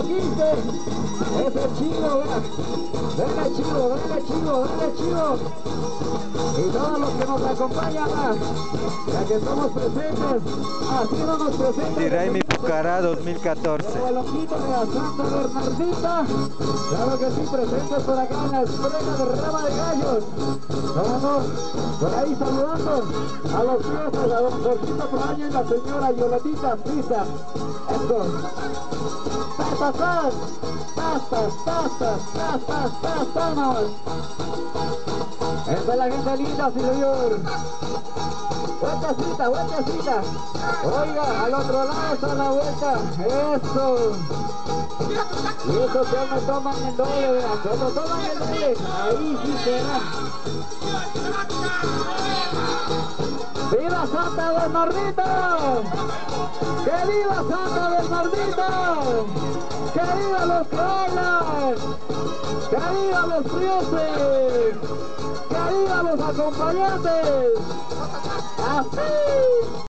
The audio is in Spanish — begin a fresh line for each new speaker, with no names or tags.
15. Es el Chivo, venga Chivo, venga Chivo, venga Chivo. Y todos los que nos acompañan, ya que estamos presentes, haciéndonos presentes.
Diraimi Pucará 2014.
El loquito de la Santa Bernardita, claro que sí, presentes por acá en la esprega de Rama de Gallos. Vamos, por ahí saludando a los fiestas, a don Jorgito Plaño y la señora Yoletita Frisa. Eso. Tastas. Esta es la gente linda, señor. Vueltecita. Oiga, al otro lado está la vuelta. Eso. Y eso que me toman el doble, vean. Cuando toman el doble, ahí sí será. ¡Viva Santa Bernardita! ¡Que viva Santa Bernardita! ¡Que viva los que bailan! ¡Que viva los triunfes! ¡Que viva los acompañantes! ¡Así!